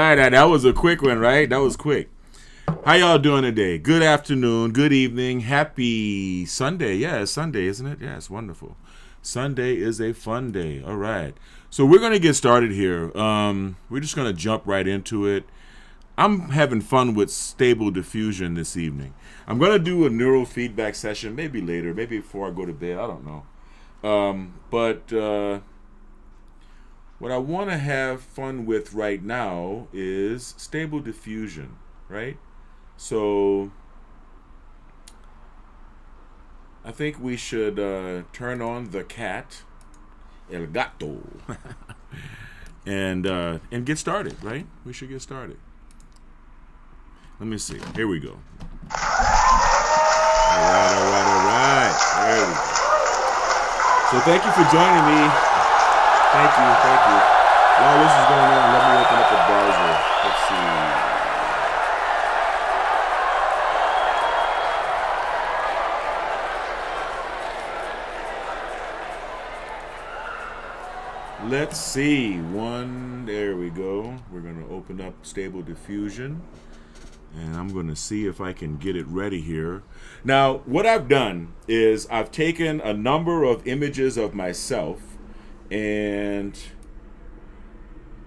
right. That was a quick one, right? That was quick. How y'all doing today? Good afternoon, good evening, happy Sunday. Yeah, it's Sunday, isn't it? Yeah, it's wonderful. Sunday is a fun day. All right. So we're going to get started here. We're just going to jump right into it. I'm having fun with Stable Diffusion this evening. I'm going to do a neural feedback session maybe later, maybe before I go to bed. I don't know. But what I want to have fun with right now is Stable Diffusion, right? So I think we should turn on the cat, El Gato, and get started, right? We should get started. Let me see. Here we go. All right. There we go. So thank you for joining me. Thank you. While this is going on, let me open up the browser. Let's see. Let's see. There we go. We're going to open up Stable Diffusion. And I'm going to see if I can get it ready here. Now, what I've done is I've taken a number of images of myself and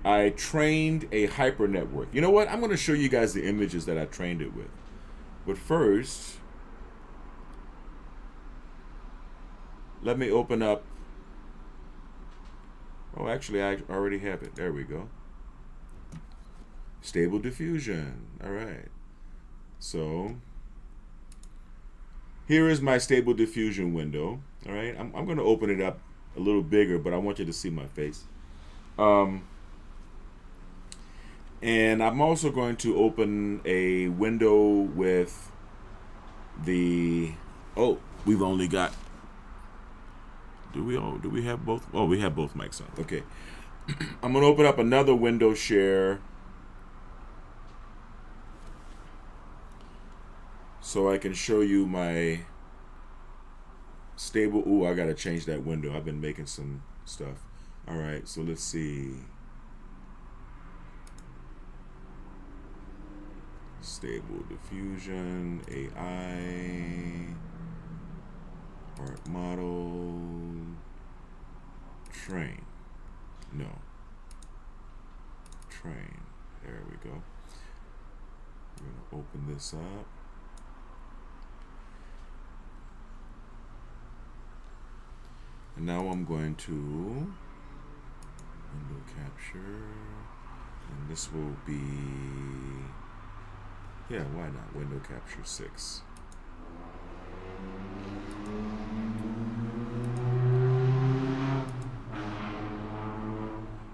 I trained a hyper network. You know what? I'm going to show you guys the images that I trained it with. But first, let me open up. Oh, actually, I already have it. There we go. Stable Diffusion. All right. So here is my Stable Diffusion window. All right. I'm going to open it up a little bigger, but I want you to see my face. And I'm also going to open a window with the. Oh, we've only got. Do we have both? Oh, we have both mics on. Okay. I'm going to open up another window share so I can show you my stable. Ooh, I got to change that window. I've been making some stuff. All right, so let's see. Stable Diffusion, AI, art model, train. No. Train. There we go. We're going to open this up. And now I'm going to window capture. And this will be, yeah, why not? Window capture 6.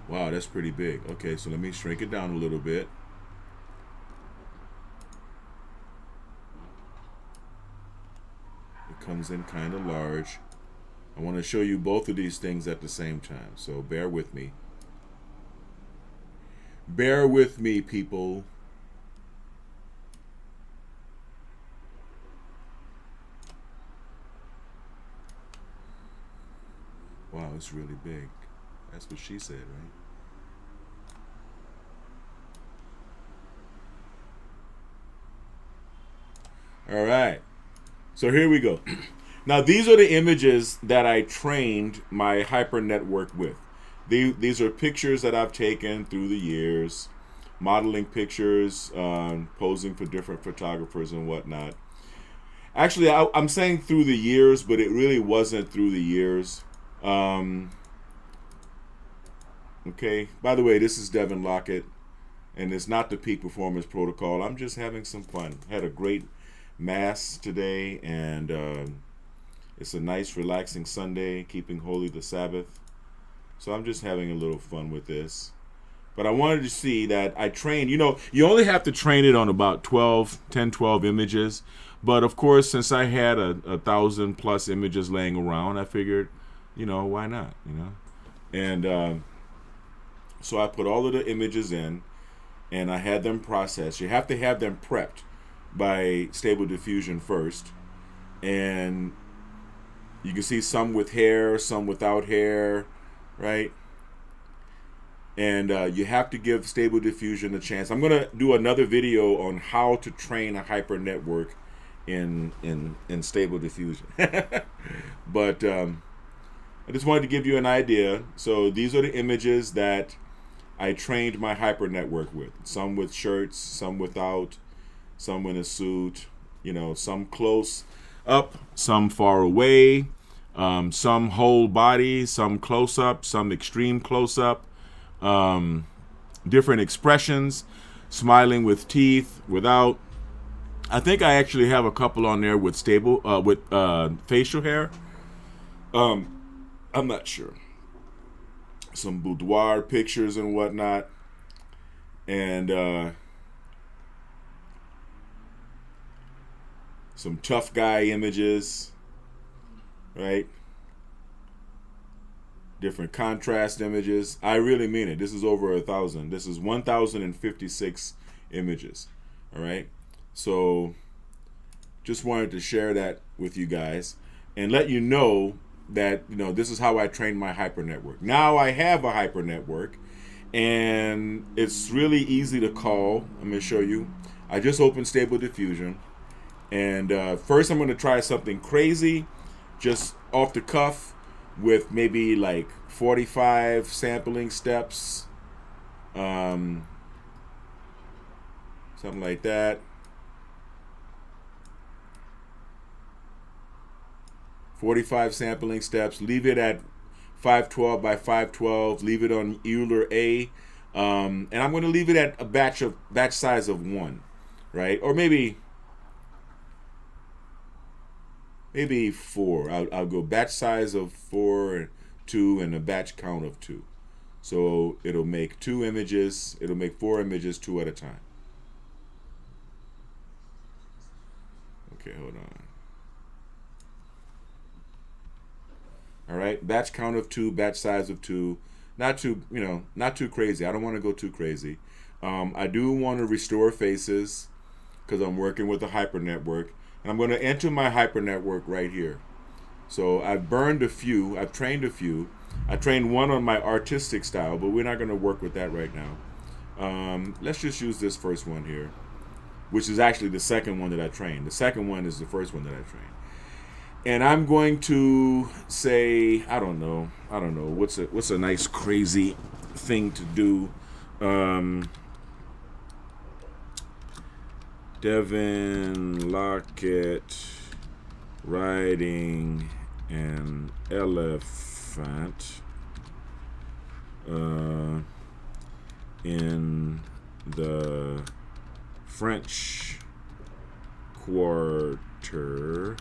Wow, that's pretty big. Okay, so let me shrink it down a little bit. It comes in kind of large. I want to show you both of these things at the same time, so bear with me. Bear with me, people. Wow, it's really big. That's what she said, right? All right, so here we go. Now, these are the images that I trained my hyper network with. These are pictures that I've taken through the years, modeling pictures, posing for different photographers and whatnot. Actually, I'm saying through the years, but it really wasn't through the years. Okay, by the way, this is Devin Lockett, and it's not the Peak Performance Protocol. I'm just having some fun. Had a great Mass today, and it's a nice, relaxing Sunday, keeping holy the Sabbath. So I'm just having a little fun with this. But I wanted to see that I trained, you only have to train it on about 12 images. But of course, since I had a 1,000+ images laying around, I figured, why not, And so I put all of the images in, and I had them processed. You have to have them prepped by Stable Diffusion first. And you can see some with hair, some without hair, right? And you have to give Stable Diffusion a chance. I'm gonna do another video on how to train a hyper network in Stable Diffusion. But I just wanted to give you an idea. So these are the images that I trained my hyper network with. Some with shirts, some without, some in a suit, you know, some close up, some far away, some whole body, some close up, some extreme close up, different expressions, smiling with teeth, without. I think I actually have a couple on there with facial hair. I'm not sure. Some boudoir pictures and whatnot, and some tough guy images, right? Different contrast images. I really mean it. This is over 1,000. This is 1,056 images. All right. So just wanted to share that with you guys and let you know that, you know, this is how I train my hyper network. Now I have a hyper network, and it's really easy to call. I'm going to show you. I just opened Stable Diffusion, and first I'm going to try something crazy, just off the cuff, with maybe like 45 sampling steps, something like that. 45 sampling steps. Leave it at 512 by 512. Leave it on Euler A, and I'm going to leave it at a batch size of 1, right? Or maybe 4. I'll go batch size of 4 and 2 and a batch count of 2. So it'll make 2 images. It'll make 4 images, 2 at a time. Okay, hold on. All right, batch count of 2, batch size of 2. Not too, you know, not too crazy. I don't want to go too crazy. I do want to restore faces because I'm working with a hyper network, and I'm going to enter my hyper network right here. So I've burned a few. I've trained a few. I trained one on my artistic style, but we're not going to work with that right now. Let's just use this first one here, which is actually the second one that I trained. The second one is the first one that I trained. And I'm going to say, I don't know, what's a nice crazy thing to do. Devin Lockett riding an elephant in the French Quarter,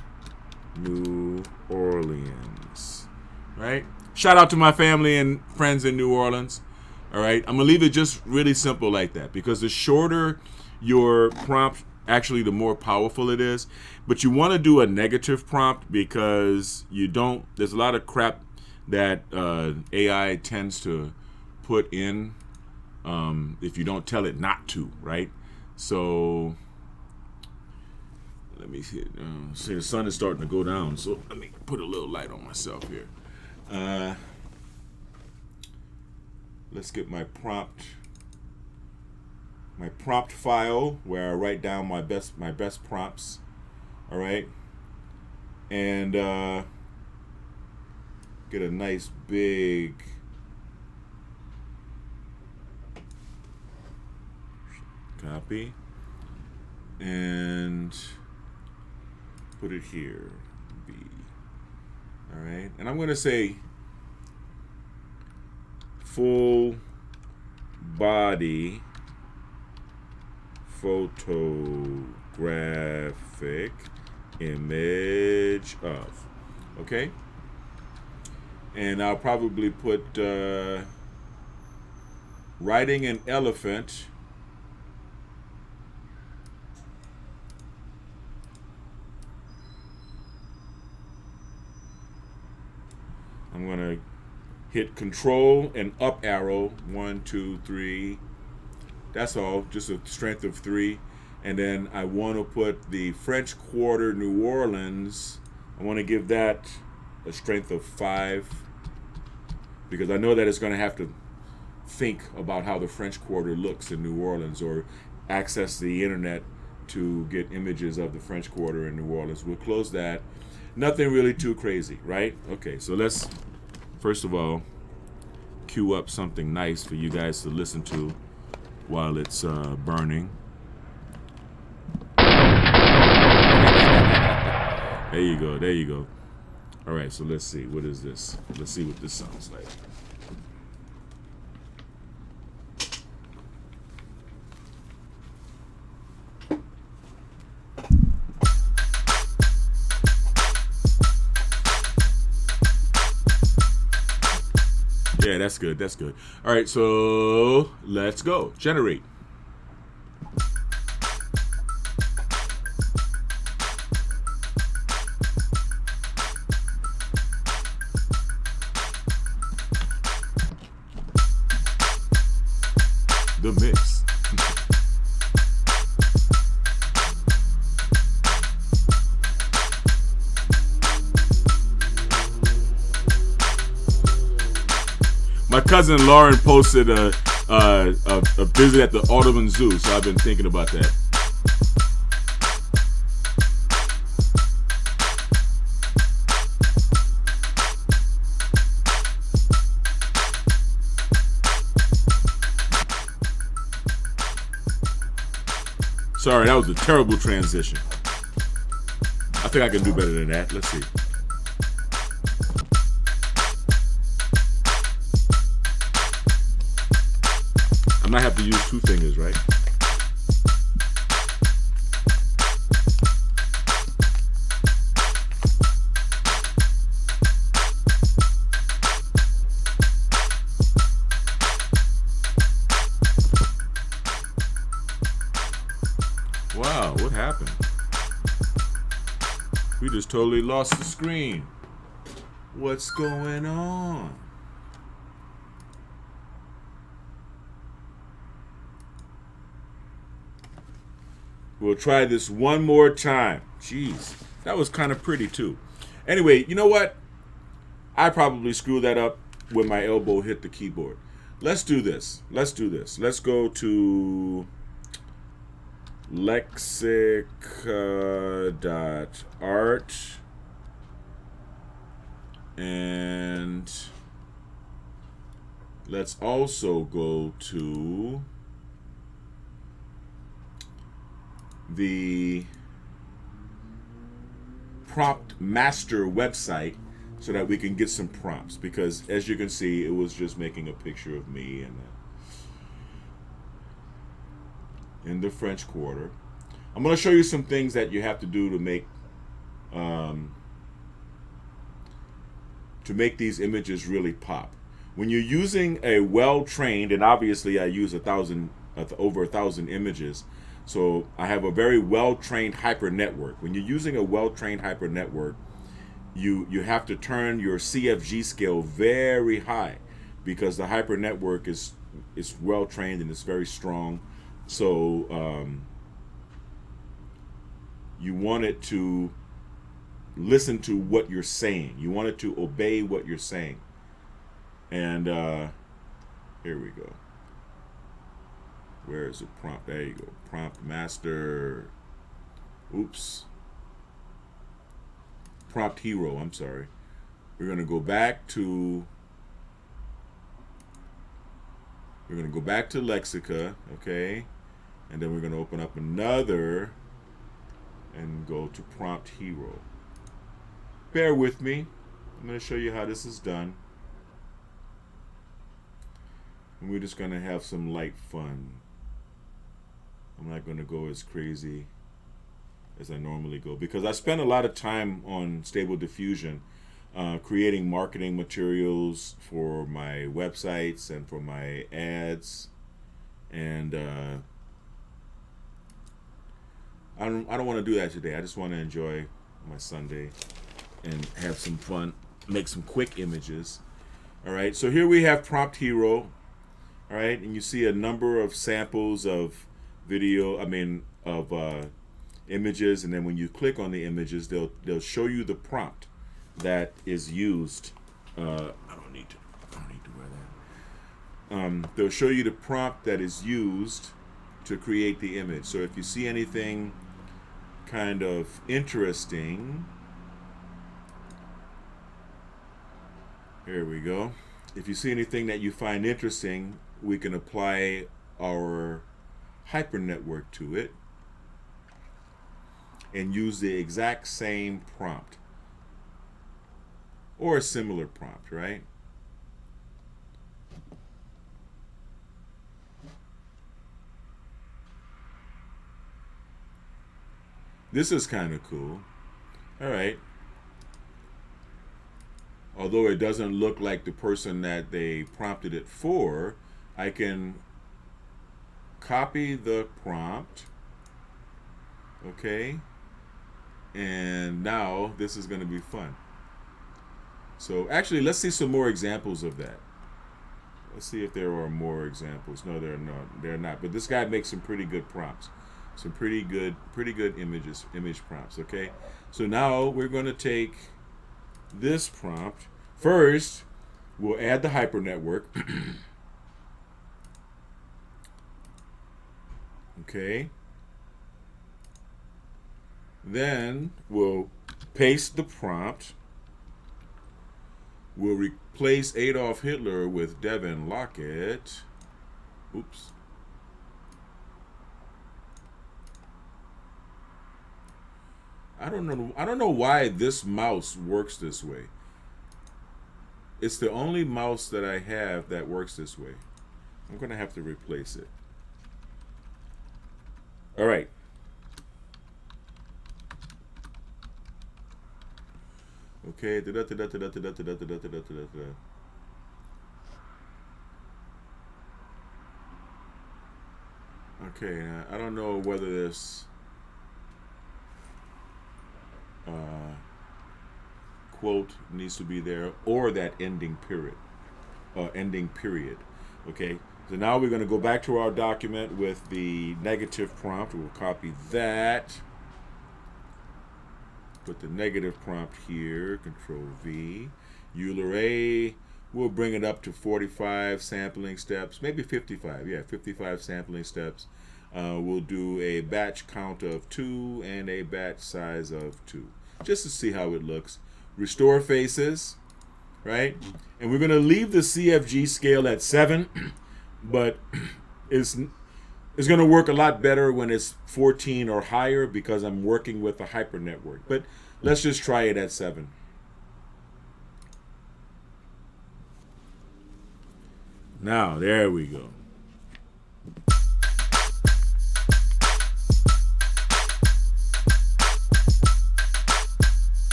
New Orleans. Right? Shout out to my family and friends in New Orleans. All right? I'm going to leave it just really simple like that, because the shorter your prompt, actually the more powerful it is. But you want to do a negative prompt, because there's a lot of crap that AI tends to put in if you don't tell it not to, right? So let me see. See, the sun is starting to go down, so let me put a little light on myself here. Let's get my prompt file where I write down my best prompts. All right, and get a nice big copy and put it here, B. All right, and I'm going to say full body photographic image of. Okay, and I'll probably put riding an elephant I'm going to hit control and up arrow, 1, 2, 3. That's all, just a strength of 3. And then I want to put the French Quarter, New Orleans. I want to give that a strength of 5, because I know that it's going to have to think about how the French Quarter looks in New Orleans, or access the internet to get images of the French Quarter in New Orleans. We'll close that. Nothing really too crazy, right? Okay, so let's first of all cue up something nice for you guys to listen to while it's burning. There you go, there you go. All right, so let's see, what is this? Let's see what this sounds like. Yeah, that's good, that's good. All right, so let's go. Generate. The mix. My cousin Lauren posted a visit at the Audubon Zoo, so I've been thinking about that. Sorry, that was a terrible transition. I think I can do better than that. Let's see. I might have to use 2 fingers, right? Wow, what happened? We just totally lost the screen. What's going on? We'll try this one more time. Jeez, that was kind of pretty too. Anyway, you know what? I probably screwed that up when my elbow hit the keyboard. Let's do this. Let's do this. Let's go to lexica.art and let's also go to the prompt master website so that we can get some prompts, because as you can see, it was just making a picture of me and in the French Quarter. I'm going to show you some things that you have to do to make these images really pop. When you're using a well-trained, and obviously I use over 1,000 images, so I have a very well-trained hyper network. When you're using a well-trained hyper network, you have to turn your CFG scale very high, because the hyper network is well-trained and it's very strong. So you want it to listen to what you're saying. You want it to obey what you're saying. And here we go. Where is the prompt? There you go. Prompt master. Oops. Prompt hero. I'm sorry. We're going to go back to Lexica, okay? And then we're going to open up another and go to prompt hero. Bear with me. I'm going to show you how this is done. And we're just going to have some light fun. I'm not going to go as crazy as I normally go, because I spend a lot of time on Stable Diffusion creating marketing materials for my websites and for my ads. And I don't want to do that today. I just want to enjoy my Sunday and have some fun, make some quick images. All right, so here we have Prompt Hero. All right, and you see a number of samples of images, and then when you click on the images, they'll show you the prompt that is used. I don't need to wear they'll show you the prompt that is used to create the image. So if you see anything kind of interesting, here we go. If you see anything that you find interesting, we can apply our HYPERNETWORK to it and use the exact same prompt or a similar prompt, right? This is kind of cool. All right. Although it doesn't look like the person that they prompted it for, I can copy the prompt. Okay. And now this is going to be fun. So actually, let's see some more examples of that. Let's see if there are more examples. No, there are not. They're not. But this guy makes some pretty good prompts. Some pretty good image prompts. Okay. So now we're going to take this prompt. First, we'll add the HYPERNETWORK. Okay. Then we'll paste the prompt. We'll replace Adolf Hitler with Devin Lockett. Oops. I don't know why this mouse works this way. It's the only mouse that I have that works this way. I'm going to have to replace it. All right. Okay. Okay. I don't know whether this quote needs to be there or that ending period. Okay. So now we're going to go back to our document with the negative prompt. We'll copy that. Put the negative prompt here. Control V. Euler A. We'll bring it up to 45 sampling steps. Maybe 55. Yeah, 55 sampling steps. We'll do a batch count of 2 and a batch size of 2. Just to see how it looks. Restore faces. Right? And we're going to leave the CFG scale at 7. But it's going to work a lot better when it's 14 or higher because I'm working with a HYPERNETWORK. But let's just try it at 7. Now, there we go.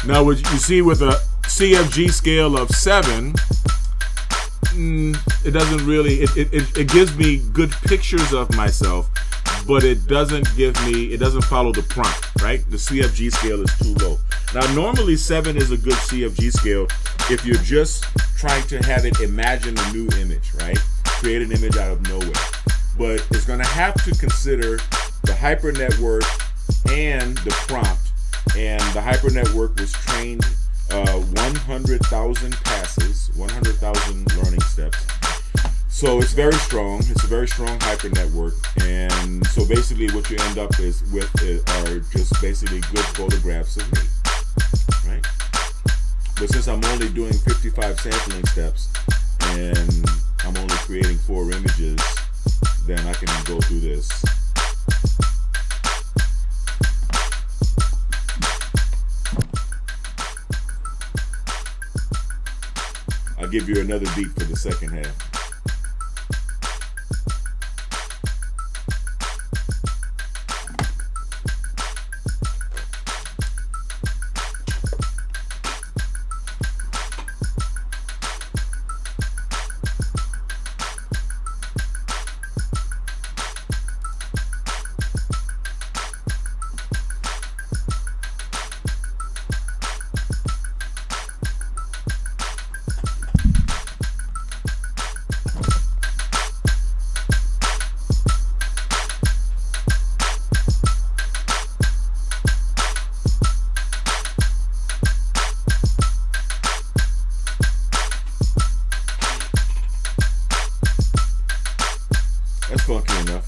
Now, what you see with a CFG scale of 7, it doesn't really, it gives me good pictures of myself, but it doesn't follow the prompt, right? The CFG scale is too low. Now, normally 7 is a good CFG scale if you're just trying to have it imagine a new image, right? Create an image out of nowhere. But it's going to have to consider the HYPERNETWORK and the prompt. And the HYPERNETWORK was trained 100,000 passes, 100,000 learning steps. So it's very strong. It's a very strong HYPERNETWORK. And so basically what you end up with are just basically good photographs of me, right? But since I'm only doing 55 sampling steps and I'm only creating 4 images, then I can go through this. I'll give you another beat for the second half. That's funky enough.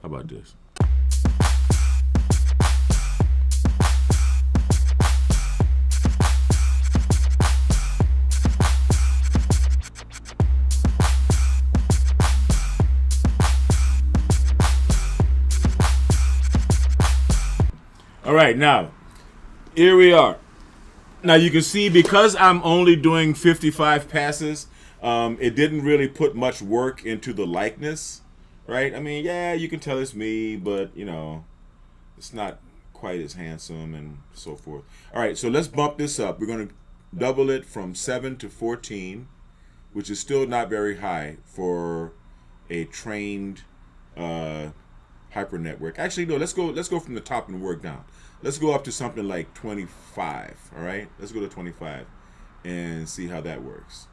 How about this? All right, now, here we are. Now you can see because I'm only doing 55 passes, it didn't really put much work into the likeness, right? I mean, yeah, you can tell it's me, but, you know, it's not quite as handsome and so forth. All right, so let's bump this up. We're going to double it from 7 to 14, which is still not very high for a trained hyper network. Actually, no, let's go from the top and work down. Let's go up to something like 25, all right? Let's go to 25 and see how that works.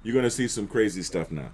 You're going to see some crazy stuff now.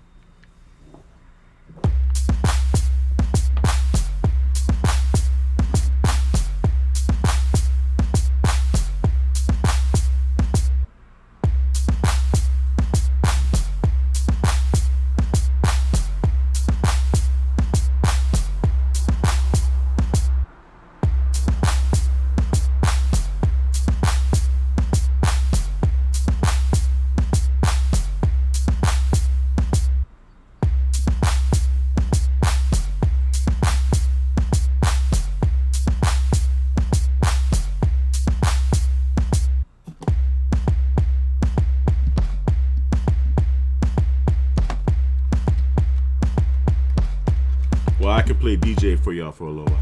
Well, I can play DJ for y'all for a little while.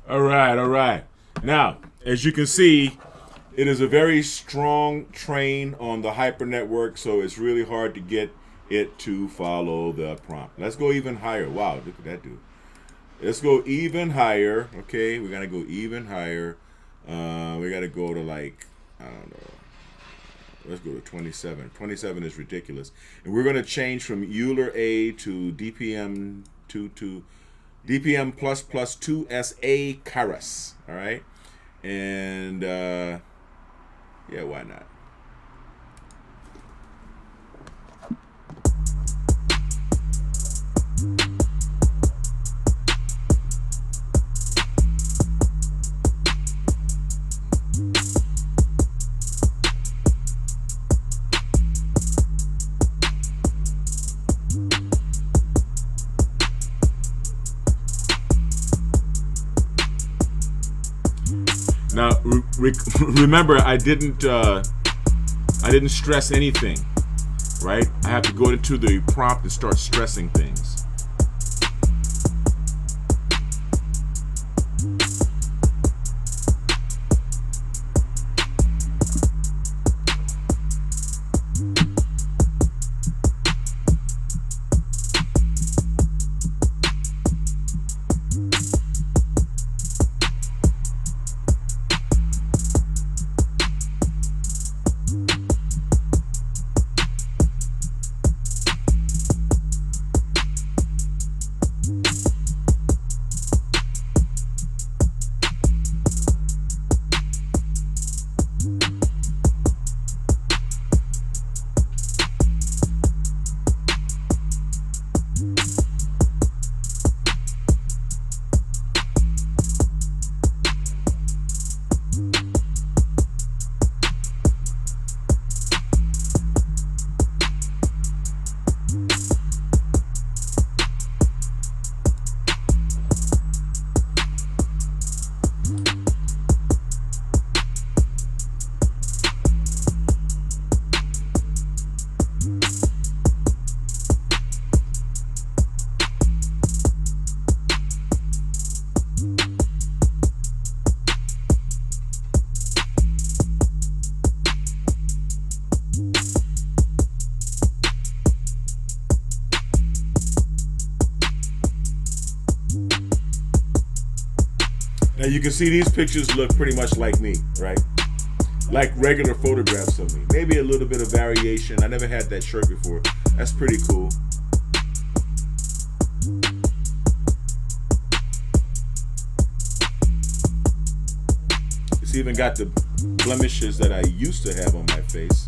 All right. Now, as you can see, it is a very strong train on the Hyper network, so it's really hard to get it to follow the prompt. Let's go even higher. Wow, look at that dude. Let's go even higher. Okay, we're gonna go even higher. We gotta go to like, I don't know. Let's go to 27. 27 is ridiculous. And we're gonna change from Euler A to DPM to DPM plus 2SA Karas. All right, and yeah, why not? Now, remember, I didn't stress anything, right? I have to go into the prompt and start stressing things. Now you can see these pictures look pretty much like me, right? Like regular photographs of me. Maybe a little bit of variation. I never had that shirt before. That's pretty cool. It's even got the blemishes that I used to have on my face.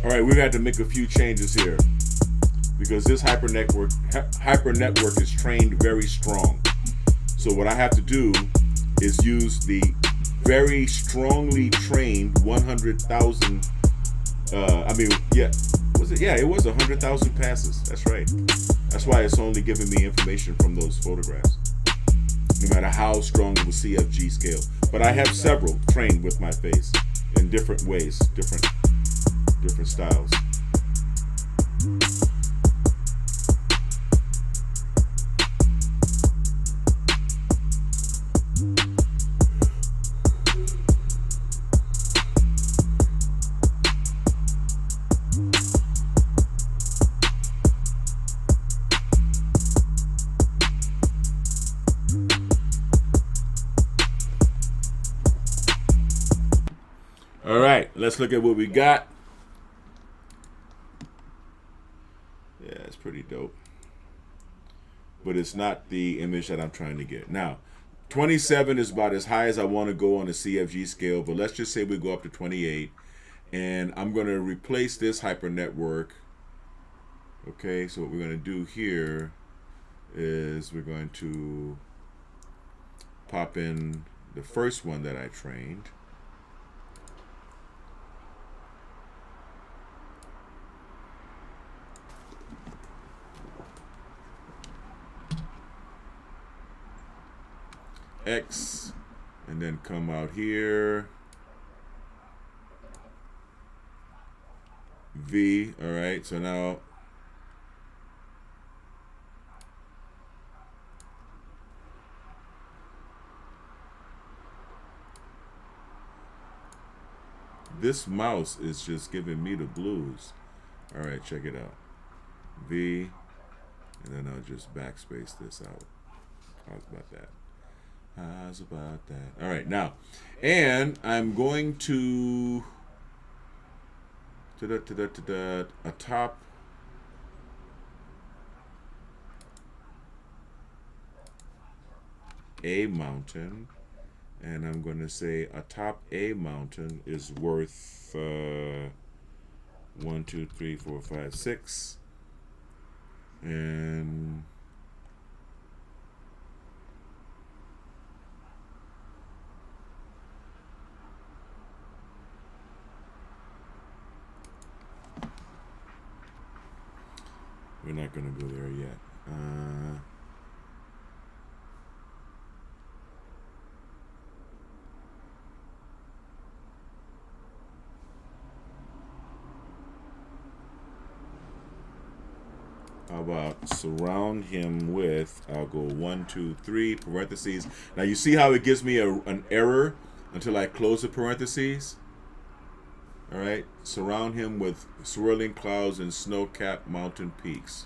Alright, we've had to make a few changes here because this hypernetwork is trained very strong. So what I have to do is use the very strongly trained 100,000 it was 100,000 passes. That's right. That's why it's only giving me information from those photographs, no matter how strong of a CFG scale. But I have several trained with my face in different ways, different styles. All right, let's look at what we got. Yeah, it's pretty dope. But it's not the image that I'm trying to get. Now, 27 is about as high as I want to go on the CFG scale, but let's just say we go up to 28. And I'm going to replace this hypernetwork. Okay, so what we're going to do here is we're going to pop in the first one that I trained. X, and then come out here, V. All right, so now this mouse is just giving me the blues. All right, check it out. V, and then I'll just backspace this out. How's about that? How's about that? All right, now, and I'm going to atop a mountain, and I'm going to say atop a mountain is worth 1, 2, 3, 4, 5, 6, and we're not going to go there yet. How about surround him with, I'll go 1, 2, 3, parentheses. Now you see how it gives me an error until I close the parentheses? All right, surround him with swirling clouds and snow-capped mountain peaks.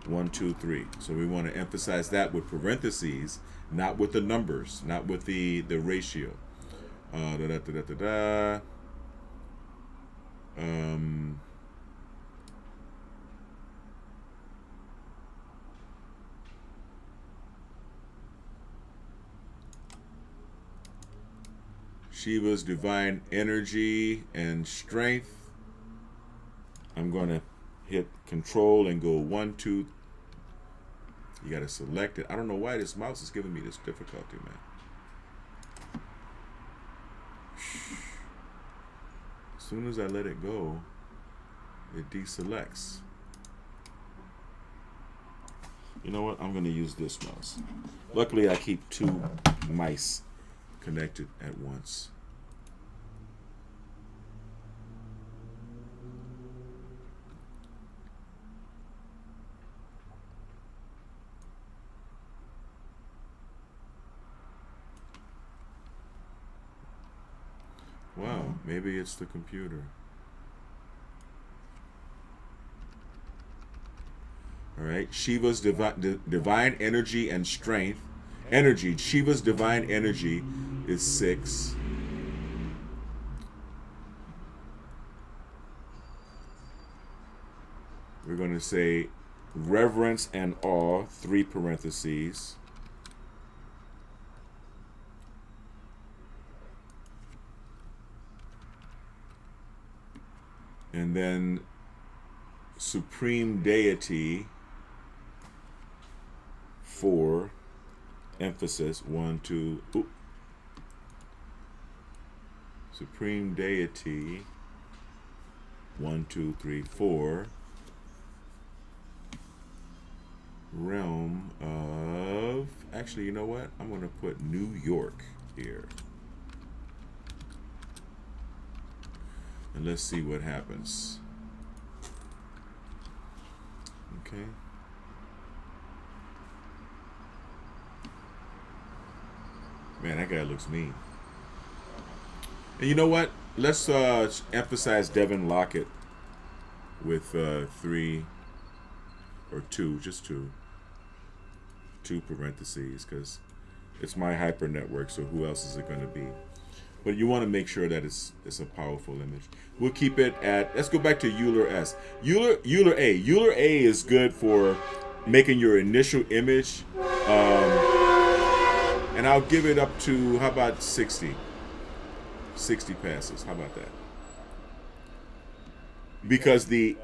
1, 2, 3. So we want to emphasize that with parentheses, not with the numbers, not with the ratio. Shiva's divine energy and strength. I'm going to hit control and go 1, 2. You got to select it. I don't know why this mouse is giving me this difficulty, man. As soon as I let it go, it deselects. You know what? I'm going to use this mouse. Luckily, I keep 2 mice connected at once. Wow, maybe it's the computer. All right, Shiva's divine energy and strength. Energy, Shiva's divine energy is 6. We're going to say reverence and awe, 3 parentheses. And then supreme deity, 4, emphasis, 1, 2, oop. Supreme deity, 1, 2, 3, 4, realm of, actually, you know what? I'm going to put New York here. And let's see what happens. Okay. Man, that guy looks mean. And you know what? Let's emphasize Devin Lockett with 3 or 2, just 2 parentheses, because it's my hyper network, so who else is it going to be? But you want to make sure that it's a powerful image. We'll keep it at, let's go back to Euler S. Euler A. Euler A is good for making your initial image. And I'll give it up to, how about 60? 60 passes. How about that? Because the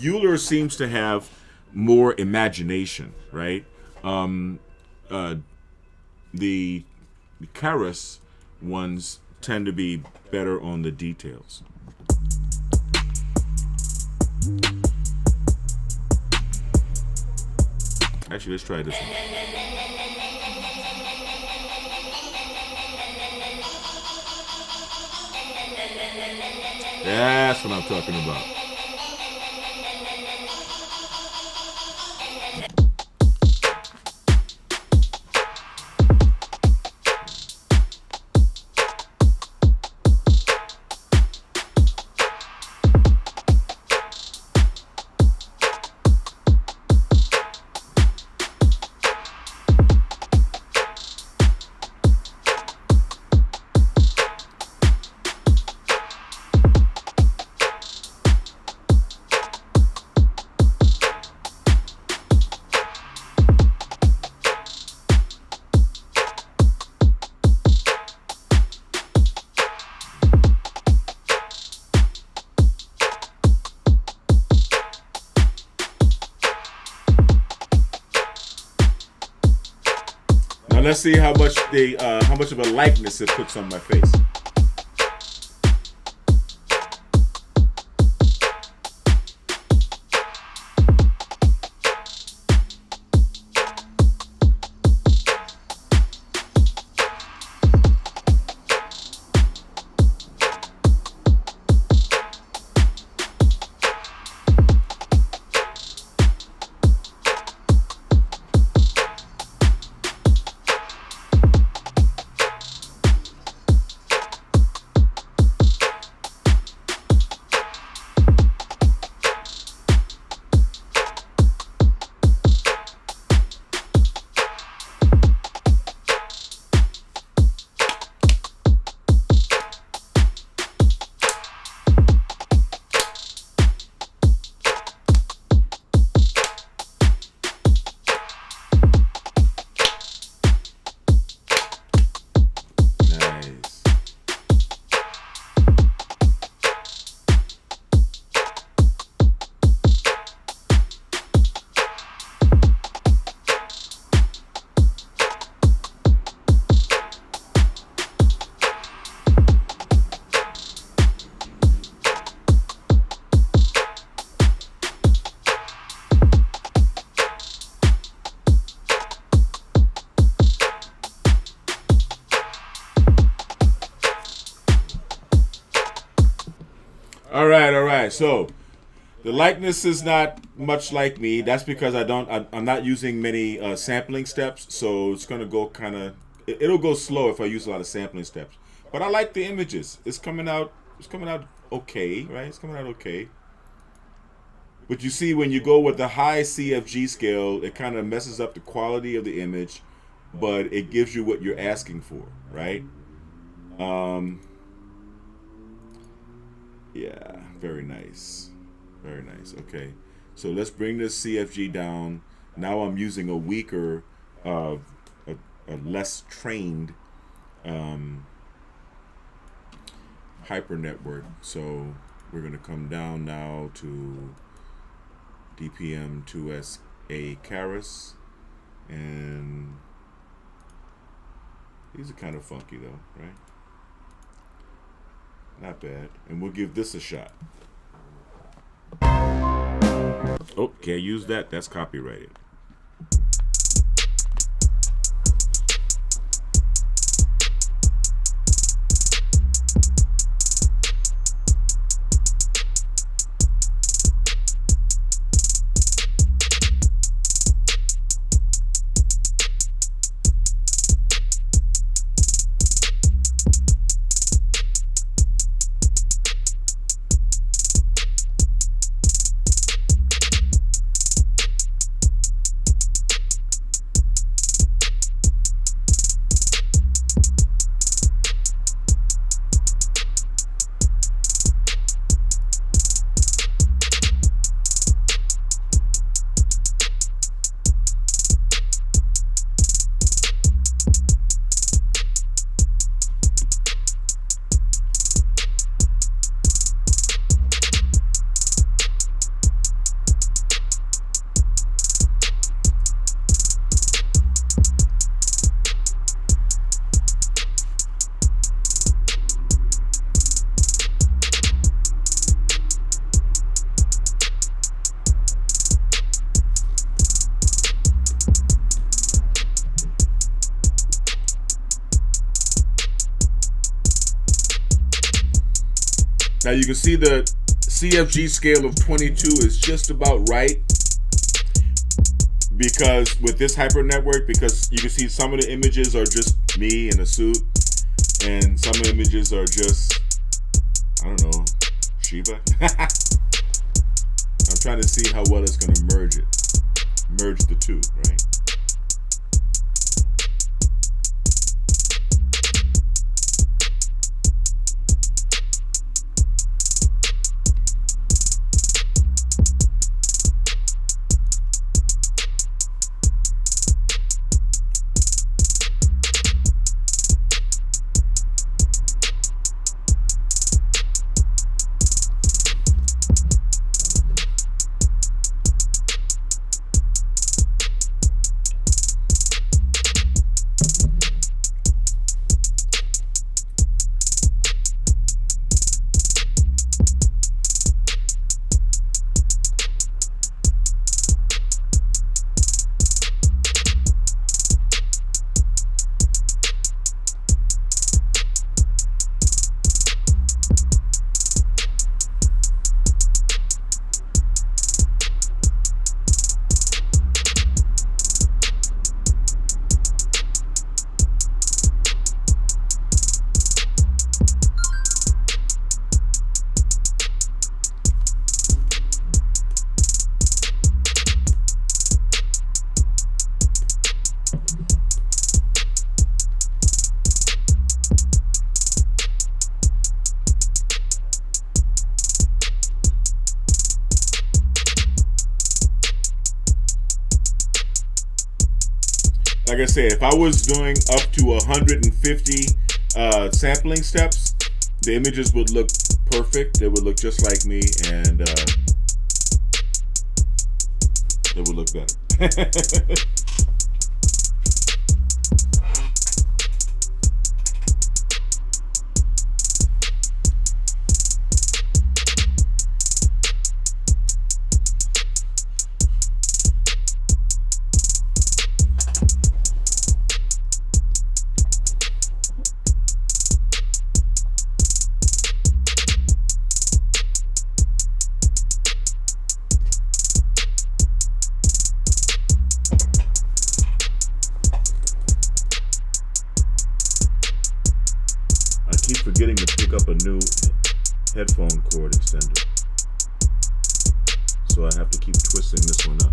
Euler seems to have more imagination, right? The Keras ones tend to be better on the details. Actually, let's try this one. That's what I'm talking about. Let's see how much of a likeness it puts on my face. All right. So the likeness is not much like me. That's because I'm not using many sampling steps, so it's gonna go kind of. It'll go slow if I use a lot of sampling steps. But I like the images. It's coming out. It's coming out okay, right? It's coming out okay. But you see, when you go with the high CFG scale, it kind of messes up the quality of the image, but it gives you what you're asking for, right? Yeah, very nice. Very nice. Okay, so let's bring this CFG down. Now I'm using a weaker, a less trained hyper network. So we're going to come down now to DPM 2SA Keras, and these are kind of funky though, right? Not bad. And we'll give this a shot. Oh, can't use that. That's copyrighted. Now you can see the CFG scale of 22 is just about right, because with this hyper network, because you can see some of the images are just me in a suit, and some of the images are just, I don't know, Shiva. I'm trying to see how well it's going to merge the two, right? Like I said, if I was doing up to 150 sampling steps, the images would look perfect. They would look just like me, and they would look better. keep forgetting to pick up a new headphone cord extender. So I have to keep twisting this one up.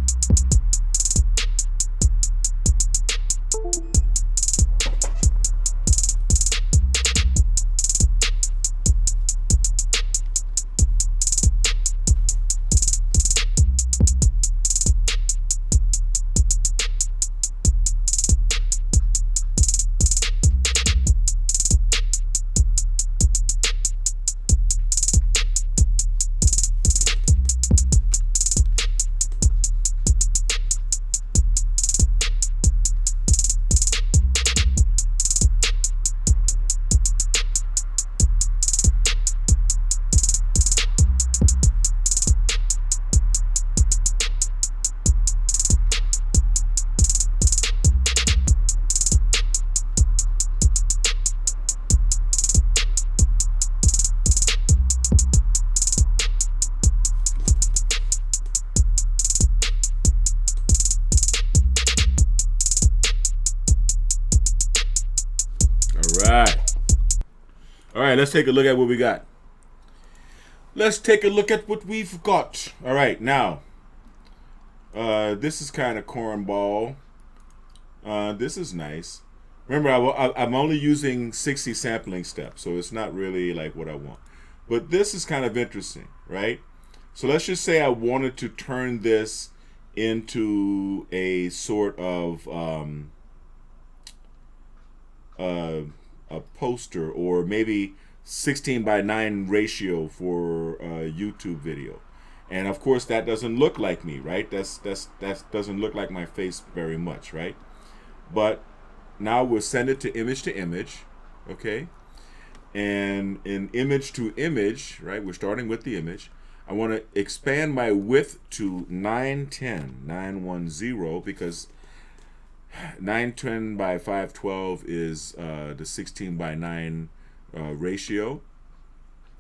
All right, let's take a look at what we got. Let's take a look at what we've got. All right, now, this is kind of cornball. This is nice. Remember, I'm only using 60 sampling steps, so it's not really like what I want. But this is kind of interesting, right? So let's just say I wanted to turn this into a sort of a poster, or maybe 16:9 ratio for a YouTube video. And of course that doesn't look like me, right? That doesn't look like my face very much, right? But now we'll send it to image, okay? And in image to image, right, we're starting with the image. I want to expand my width to 910 because 910 by 512 is the 16:9 ratio.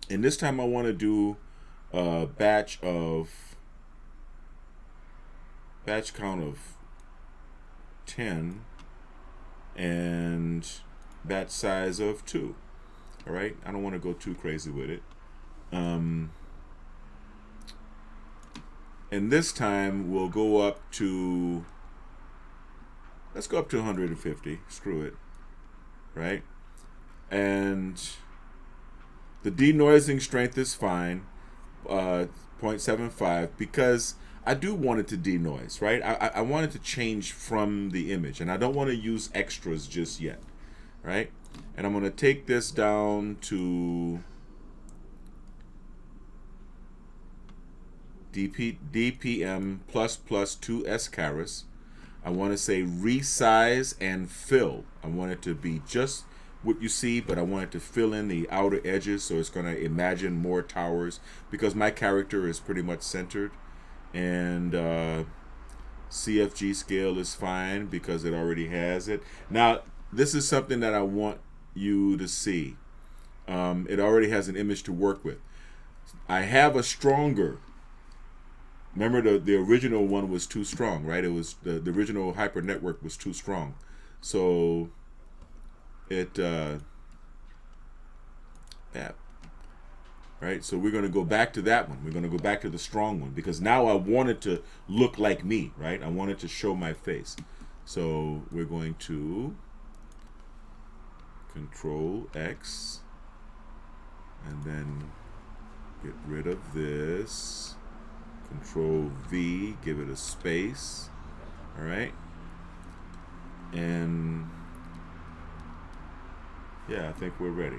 And this time I want to do a batch count of 10 and batch size of 2. All right, I don't want to go too crazy with it. And this time we'll go up to, let's go up to 150. Screw it, right? And the denoising strength is fine, 0.75, because I do want it to denoise, right? I want it to change from the image, and I don't want to use extras just yet, right? And I'm going to take this down to DPM plus 2S caras. I want to say resize and fill. I want it to be just what you see, but I want it to fill in the outer edges, so it's going to imagine more towers, because my character is pretty much centered. And CFG scale is fine because it already has it. Now, this is something that I want you to see. It already has an image to work with. I have a stronger. Remember, the original one was too strong, right? It was the original HYPERNETWORK was too strong, so it right. So we're going to go back to that one. We're going to go back to the strong one, because now I want it to look like me, right? I want it to show my face. So we're going to Control X and then get rid of this. Control V, give it a space. All right. And yeah, I think we're ready.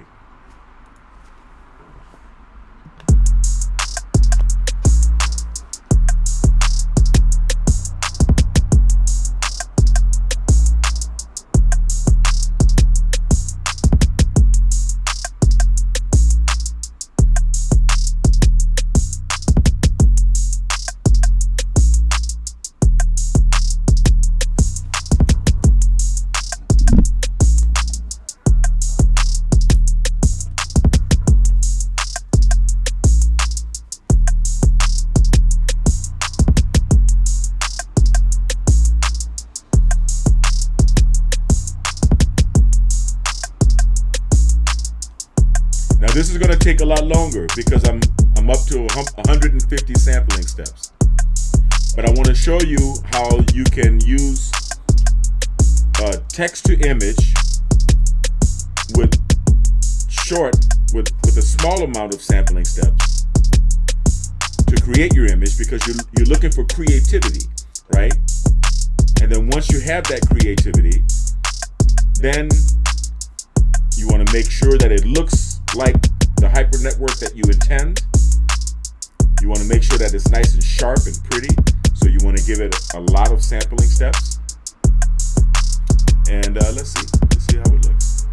this is going to take a lot longer because I'm up to 150 sampling steps. But I want to show you how you can use text to image with a small amount of sampling steps to create your image, because you're looking for creativity, right? And then once you have that creativity, then you want to make sure that it looks like the hyper network that you intend. You want to make sure that it's nice and sharp and pretty. So you want to give it a lot of sampling steps. And let's see how it looks.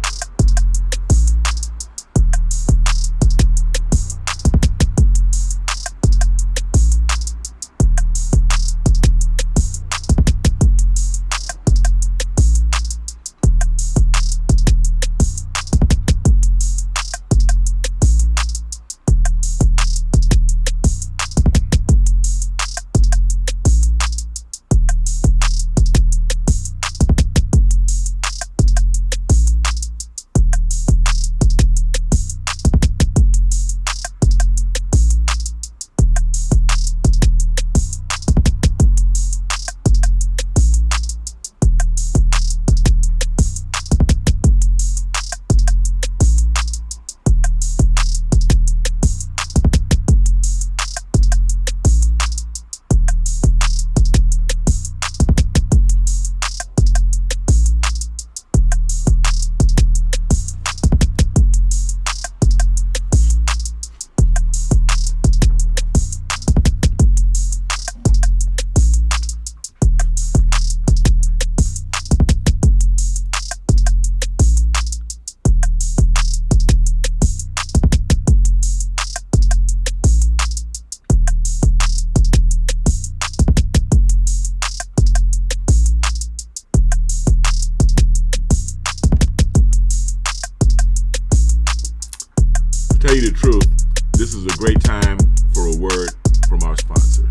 Tell you the truth, this is a great time for a word from our sponsor.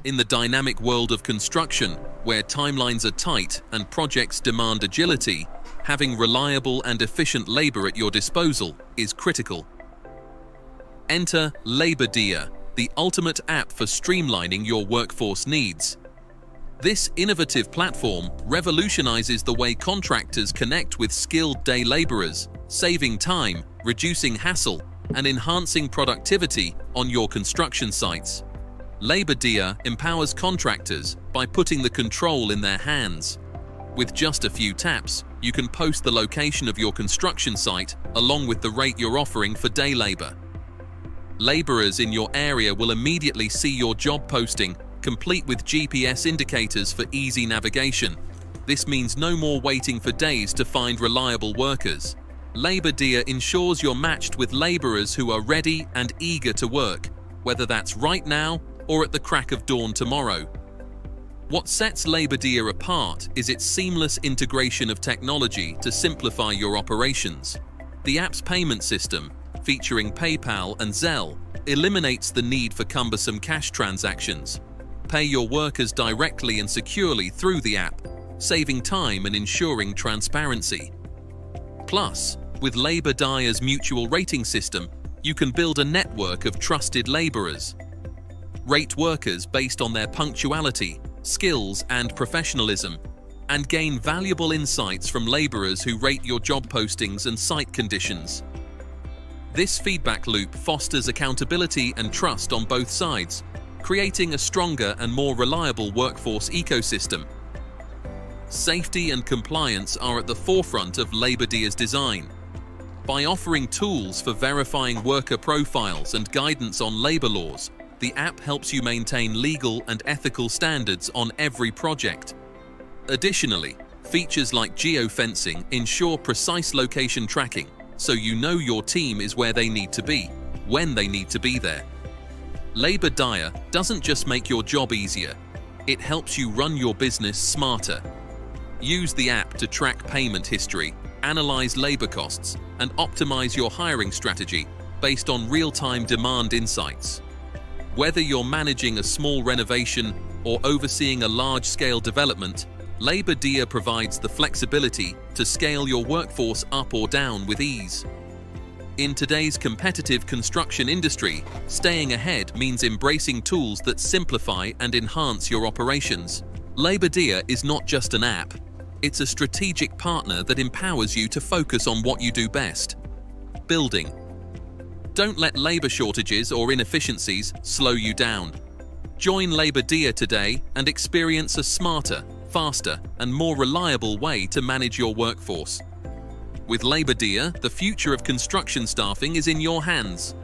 In the dynamic world of construction, where timelines are tight and projects demand agility, having reliable and efficient labor at your disposal is critical. Enter LaborDia, the ultimate app for streamlining your workforce needs. This innovative platform revolutionizes the way contractors connect with skilled day laborers, saving time, reducing hassle, and enhancing productivity on your construction sites. LaborDia empowers contractors by putting the control in their hands. With just a few taps, you can post the location of your construction site along with the rate you're offering for day labor. Laborers in your area will immediately see your job posting, complete with GPS indicators for easy navigation. This means no more waiting for days to find reliable workers. LaborDia ensures you're matched with laborers who are ready and eager to work, whether that's right now or at the crack of dawn tomorrow. What sets LaborDia apart is its seamless integration of technology to simplify your operations. The app's payment system, featuring PayPal and Zelle, eliminates the need for cumbersome cash transactions. Pay your workers directly and securely through the app, saving time and ensuring transparency. Plus, with LaborDia's mutual rating system, you can build a network of trusted laborers. Rate workers based on their punctuality, skills, and professionalism, and gain valuable insights from laborers who rate your job postings and site conditions. This feedback loop fosters accountability and trust on both sides, creating a stronger and more reliable workforce ecosystem. Safety and compliance are at the forefront of LaborDia's design. By offering tools for verifying worker profiles and guidance on labor laws, the app helps you maintain legal and ethical standards on every project. Additionally, features like geofencing ensure precise location tracking, so you know your team is where they need to be, when they need to be there. LaborDia doesn't just make your job easier, it helps you run your business smarter. Use the app to track payment history, analyze labor costs, and optimize your hiring strategy based on real-time demand insights. Whether you're managing a small renovation or overseeing a large-scale development, LaborDia provides the flexibility to scale your workforce up or down with ease. In today's competitive construction industry, staying ahead means embracing tools that simplify and enhance your operations. LaborDia is not just an app. It's a strategic partner that empowers you to focus on what you do best: building. Don't let labor shortages or inefficiencies slow you down. Join LaborDia today and experience a smarter, faster, and more reliable way to manage your workforce. With LaborDia, the future of construction staffing is in your hands.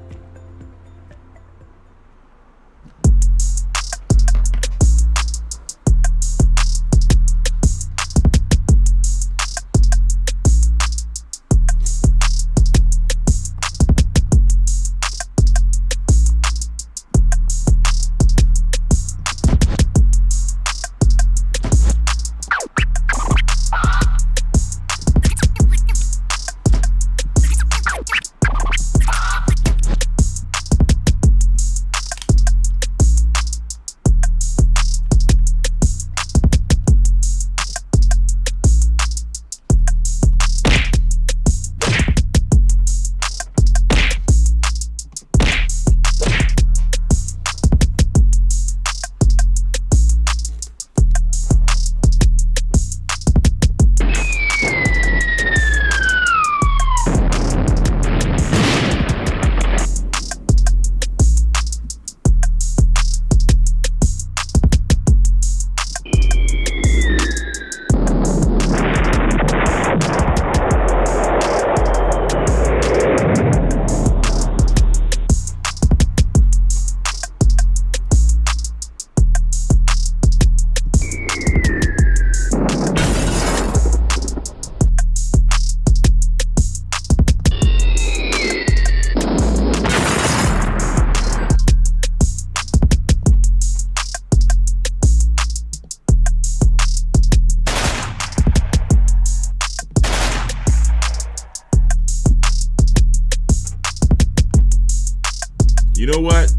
You know what? Say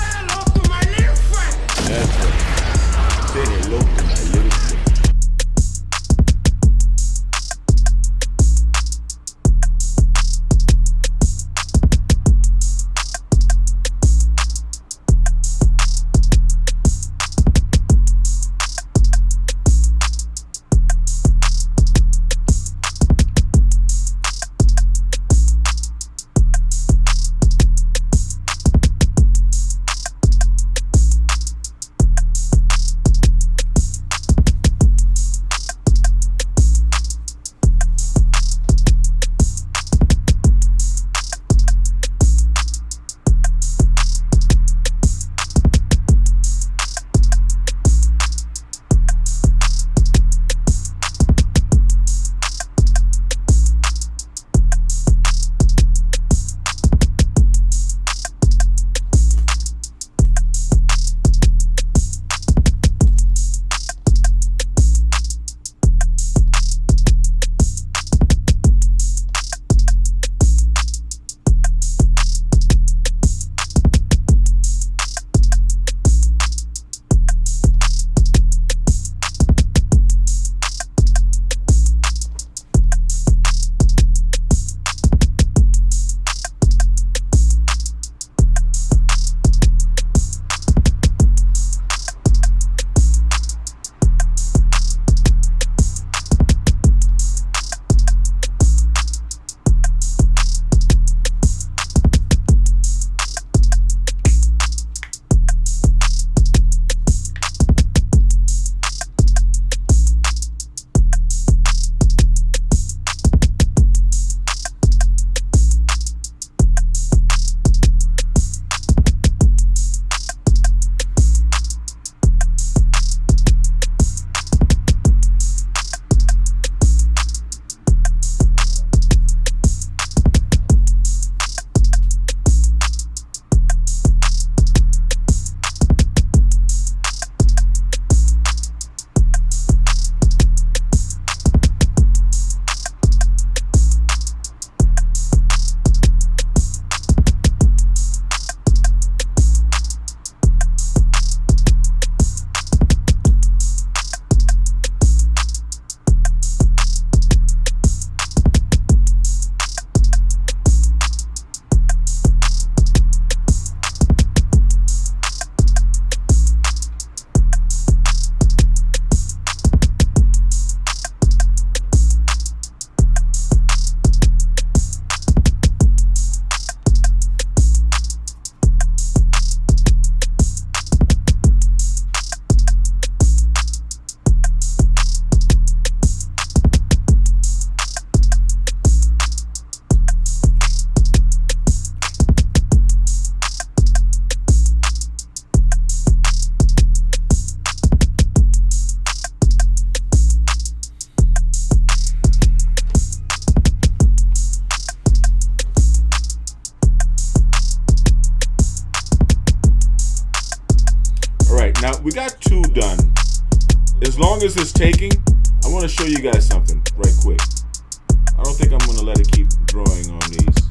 hello to my little friend. That's right. Say hello to my little friend. as it's taking, I want to show you guys something right quick. I don't think I'm going to let it keep drawing on these.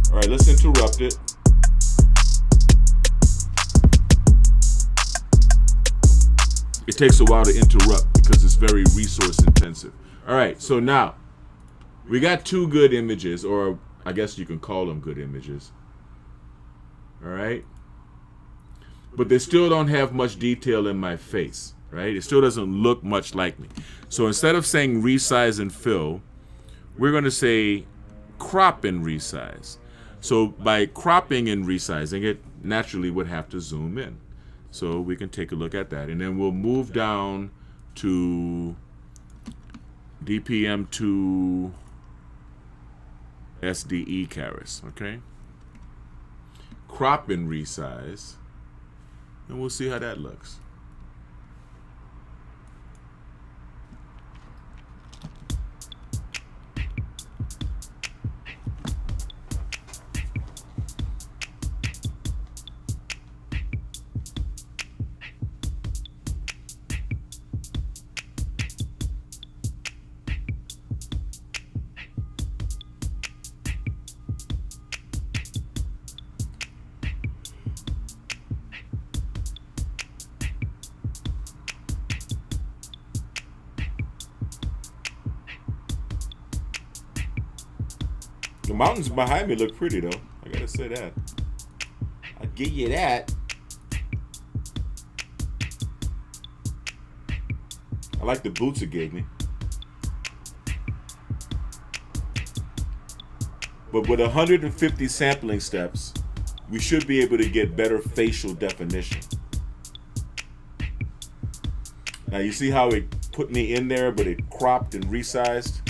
All right, let's interrupt it. It takes a while to interrupt because it's very resource intensive. All right, so now we got two good images, or I guess you can call them good images. All right, but they still don't have much detail in my face, right? It still doesn't look much like me. So instead of saying resize and fill, we're going to say crop and resize. So by cropping and resizing it, naturally would have to zoom in. So we can take a look at that. And then we'll move down to DPM to SDE Caris, okay? Crop and resize, and we'll see how that looks. The mountains behind me look pretty, though. I gotta say that. I'll give you that. I like the boots it gave me. But with 150 sampling steps, we should be able to get better facial definition. Now you see how it put me in there, but it cropped and resized?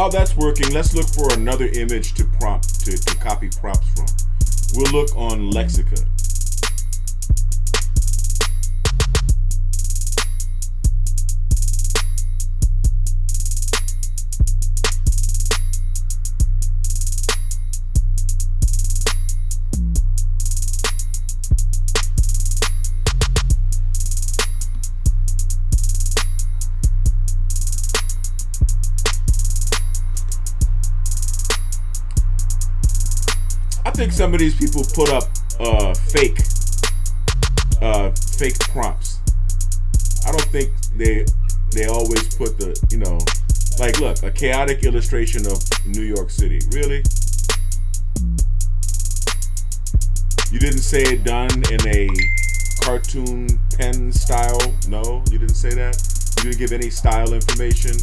while that's working, let's look for another image to prompt to copy prompts from. We'll look on Lexica. I think some of these people put up fake prompts. I don't think they always put the, like, look, a chaotic illustration of New York City. Really? You didn't say it done in a cartoon pen style? No, you didn't say that? You didn't give any style information?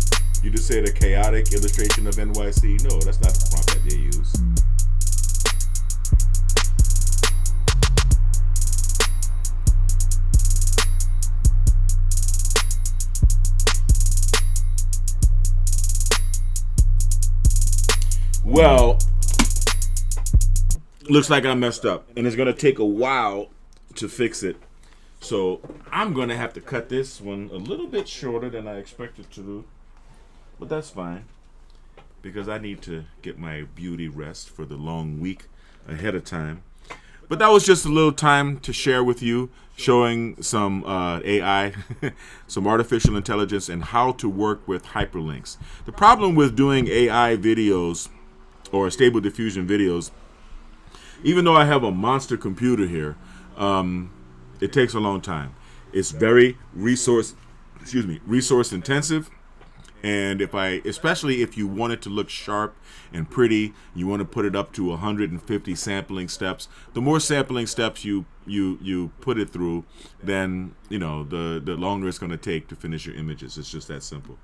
You just said a chaotic illustration of NYC? No, that's not the prompt that they use. Well, looks like I messed up, and it's going to take a while to fix it. So I'm going to have to cut this one a little bit shorter than I expected to do. But that's fine, because I need to get my beauty rest for the long week ahead of time. But that was just a little time to share with you, showing some AI, some artificial intelligence, and how to work with hyperlinks. The problem with doing AI videos or Stable Diffusion videos, even though I have a monster computer here, it takes a long time. It's very resource intensive. And especially if you want it to look sharp and pretty, you want to put it up to 150 sampling steps. The more sampling steps you put it through, then the longer it's going to take to finish your images. It's just that simple.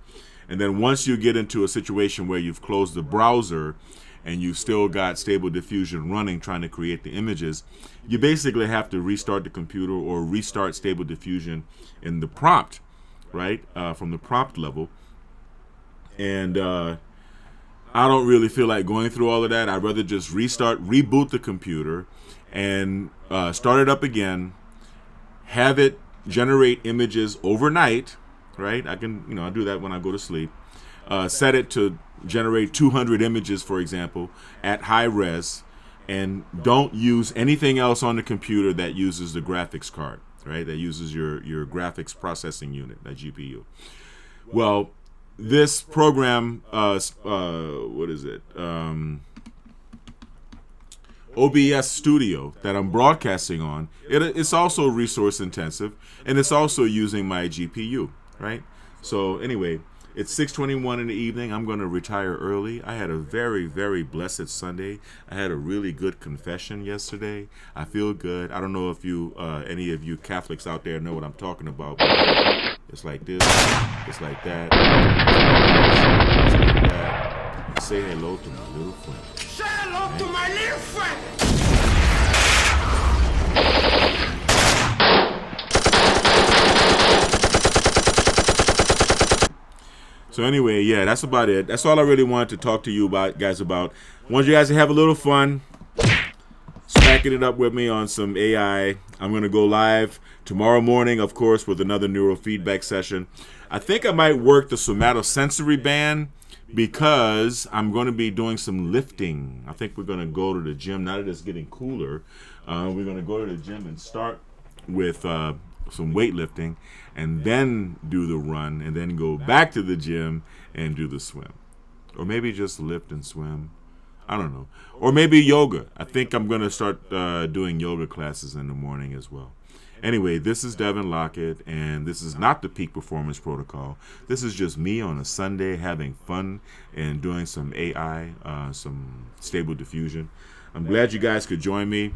And then once you get into a situation where you've closed the browser and you've still got Stable Diffusion running trying to create the images, you basically have to restart the computer or restart Stable Diffusion in the prompt, right? From the prompt level. And I don't really feel like going through all of that. I'd rather just reboot the computer and start it up again, have it generate images overnight, right? I can, I do that when I go to sleep. Set it to generate 200 images, for example, at high res, and don't use anything else on the computer that uses the graphics card, right? That uses your graphics processing unit, that GPU. Well, this program, what is it? OBS Studio that I'm broadcasting on, it's also resource intensive, and it's also using my GPU, right? So anyway, it's 6:21 in the evening. I'm going to retire early. I had a very, very blessed Sunday. I had a really good confession yesterday. I feel good. I don't know if any of you Catholics out there know what I'm talking about. It's like this. It's like that. It's like that. Say hello to my little friend. Say hello to my little friend. So anyway, yeah, that's about it. That's all I really wanted to talk to you guys about. I want you guys to have a little fun, smacking it up with me on some AI. I'm going to go live tomorrow morning, of course, with another neurofeedback session. I think I might work the somatosensory band because I'm going to be doing some lifting. I think we're going to go to the gym. Now that it's getting cooler, we're going to go to the gym and start with some weightlifting, and then do the run, and then go back to the gym and do the swim. Or maybe just lift and swim. I don't know. Or maybe yoga. I think I'm going to start doing yoga classes in the morning as well. Anyway, this is Devin Lockett, and this is not the Peak Performance Protocol. This is just me on a Sunday having fun and doing some AI, some Stable Diffusion. I'm glad you guys could join me.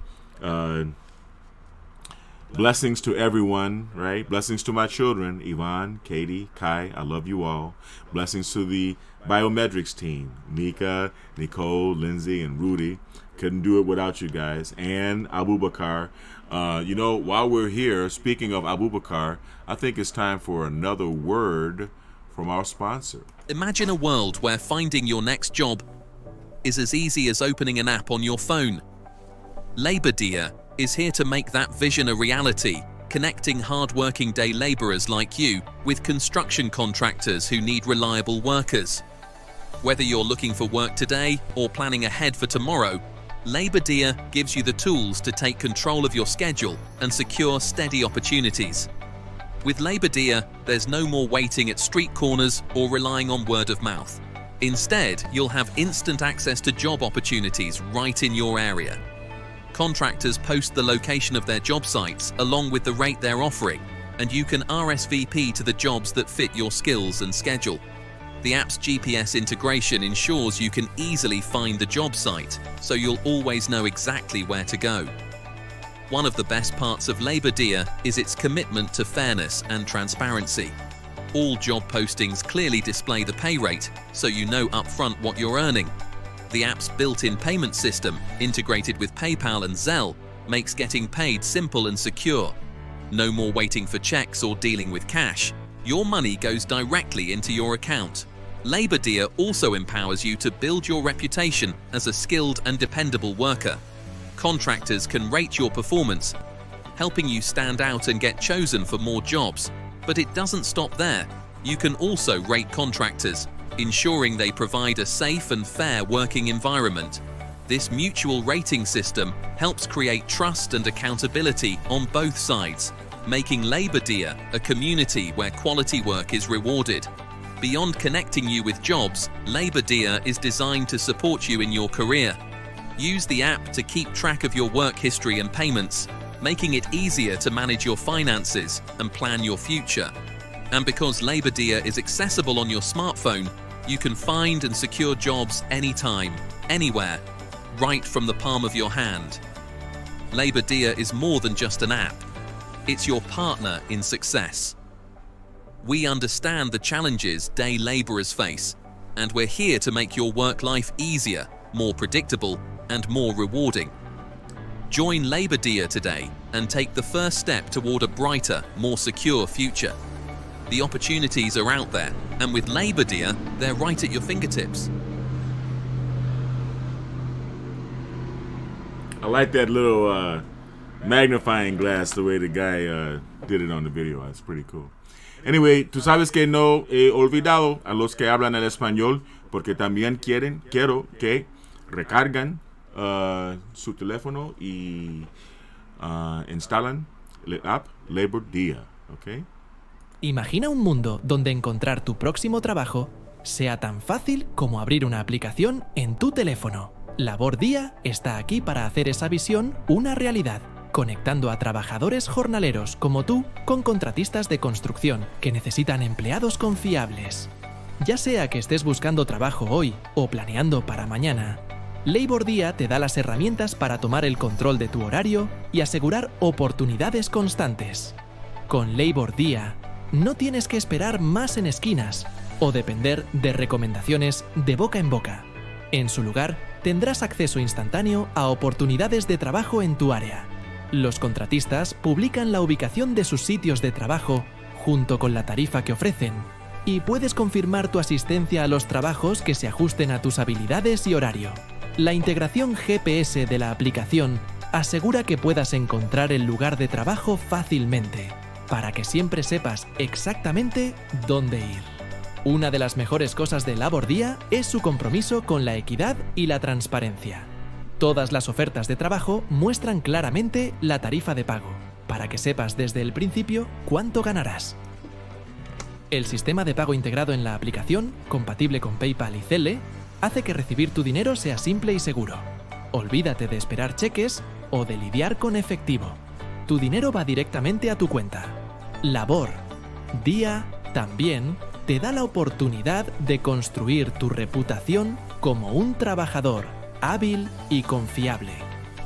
Blessings to everyone, right? Blessings to my children, Yvonne, Katie, Kai, I love you all. Blessings to the biometrics team, Mika, Nicole, Lindsay, and Rudy. Couldn't do it without you guys. And Abubakar. While we're here, speaking of Abubakar, I think it's time for another word from our sponsor. Imagine a world where finding your next job is as easy as opening an app on your phone. Labor Dia is here to make that vision a reality, connecting hard-working day laborers like you with construction contractors who need reliable workers. Whether you're looking for work today or planning ahead for tomorrow, Labor Dia gives you the tools to take control of your schedule and secure steady opportunities. With Labor Dia, there's no more waiting at street corners or relying on word of mouth. Instead, you'll have instant access to job opportunities right in your area. Contractors post the location of their job sites along with the rate they're offering, and you can RSVP to the jobs that fit your skills and schedule. The app's GPS integration ensures you can easily find the job site, so you'll always know exactly where to go. One of the best parts of Labor Dia is its commitment to fairness and transparency. All job postings clearly display the pay rate, so you know upfront what you're earning. The app's built-in payment system, integrated with PayPal and Zelle, makes getting paid simple and secure. No more waiting for checks or dealing with cash. Your money goes directly into your account. Labor Dia also empowers you to build your reputation as a skilled and dependable worker. Contractors can rate your performance, helping you stand out and get chosen for more jobs. But it doesn't stop there. You can also rate contractors, ensuring they provide a safe and fair working environment. This mutual rating system helps create trust and accountability on both sides, making Labor Dia a community where quality work is rewarded. Beyond connecting you with jobs, Labor Dia is designed to support you in your career. Use the app to keep track of your work history and payments, making it easier to manage your finances and plan your future. And because Labor Dia is accessible on your smartphone, you can find and secure jobs anytime, anywhere, right from the palm of your hand. Labor Dia is more than just an app. It's your partner in success. We understand the challenges day laborers face, and we're here to make your work life easier, more predictable, and more rewarding. Join Labor Dia today and take the first step toward a brighter, more secure future. The opportunities are out there, and with Labor Dia, they're right at your fingertips. I like that little magnifying glass, the way the guy did it on the video. That's pretty cool. Anyway, tú sabes que no he olvidado a los que hablan el español, porque también quiero que recargan su teléfono y instalan la app Labor Dia, ¿ok? Imagina un mundo donde encontrar tu próximo trabajo sea tan fácil como abrir una aplicación en tu teléfono. Labor Dia está aquí para hacer esa visión una realidad, conectando a trabajadores jornaleros como tú con contratistas de construcción que necesitan empleados confiables. Ya sea que estés buscando trabajo hoy o planeando para mañana, Labor Dia te da las herramientas para tomar el control de tu horario y asegurar oportunidades constantes. Con Labor Dia, no tienes que esperar más en esquinas o depender de recomendaciones de boca en boca. En su lugar, tendrás acceso instantáneo a oportunidades de trabajo en tu área. Los contratistas publican la ubicación de sus sitios de trabajo junto con la tarifa que ofrecen, y puedes confirmar tu asistencia a los trabajos que se ajusten a tus habilidades y horario. La integración GPS de la aplicación asegura que puedas encontrar el lugar de trabajo fácilmente, para que siempre sepas exactamente dónde ir. Una de las mejores cosas de Labor Dia es su compromiso con la equidad y la transparencia. Todas las ofertas de trabajo muestran claramente la tarifa de pago, para que sepas desde el principio cuánto ganarás. El sistema de pago integrado en la aplicación, compatible con PayPal y Zelle, hace que recibir tu dinero sea simple y seguro. Olvídate de esperar cheques o de lidiar con efectivo. Tu dinero va directamente a tu cuenta. Labor Dia también te da la oportunidad de construir tu reputación como un trabajador hábil y confiable.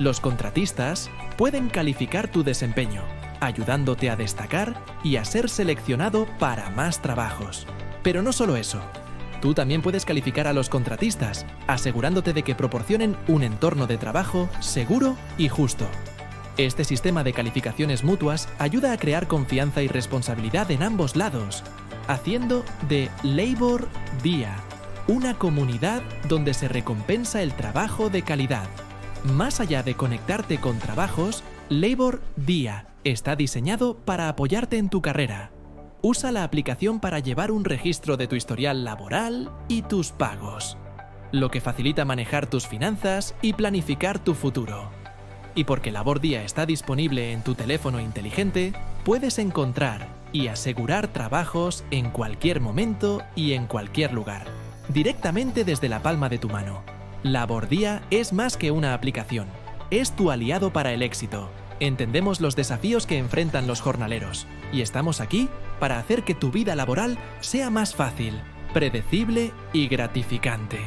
Los contratistas pueden calificar tu desempeño, ayudándote a destacar y a ser seleccionado para más trabajos. Pero no solo eso. Tú también puedes calificar a los contratistas, asegurándote de que proporcionen un entorno de trabajo seguro y justo. Este sistema de calificaciones mutuas ayuda a crear confianza y responsabilidad en ambos lados. haciendo de Labor Día una comunidad donde se recompensa el trabajo de calidad. Más allá de conectarte con trabajos, Labor Día está diseñado para apoyarte en tu carrera. Usa la aplicación para llevar un registro de tu historial laboral y tus pagos, lo que facilita manejar tus finanzas y planificar tu futuro. Y porque Labor Día está disponible en tu teléfono inteligente, puedes encontrar y asegurar trabajos en cualquier momento y en cualquier lugar, directamente desde la palma de tu mano. Labor Día es más que una aplicación, es tu aliado para el éxito. Entendemos los desafíos que enfrentan los jornaleros y estamos aquí para hacer que tu vida laboral sea más fácil, predecible y gratificante.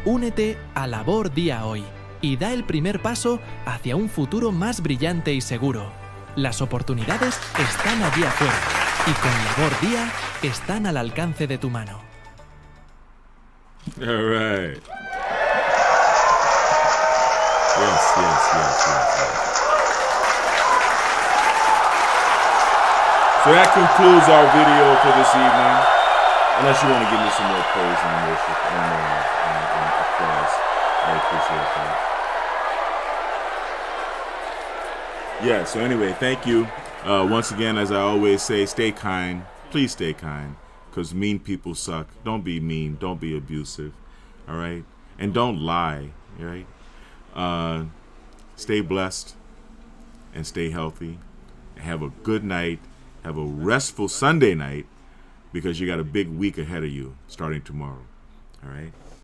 Únete a Labor Día hoy y da el primer paso hacia un futuro más brillante y seguro. Las oportunidades están allí afuera y con Labor Día están al alcance de tu mano. All right. Yes. So that concludes our video for this evening. Unless you want to give me some more praise and worship and applause, I appreciate that. Yeah, so anyway, thank you. Once again, as I always say, stay kind. Please stay kind, because mean people suck. Don't be mean. Don't be abusive. All right? And don't lie. All right? Stay blessed and stay healthy. Have a good night. Have a restful Sunday night, because you got a big week ahead of you starting tomorrow. All right?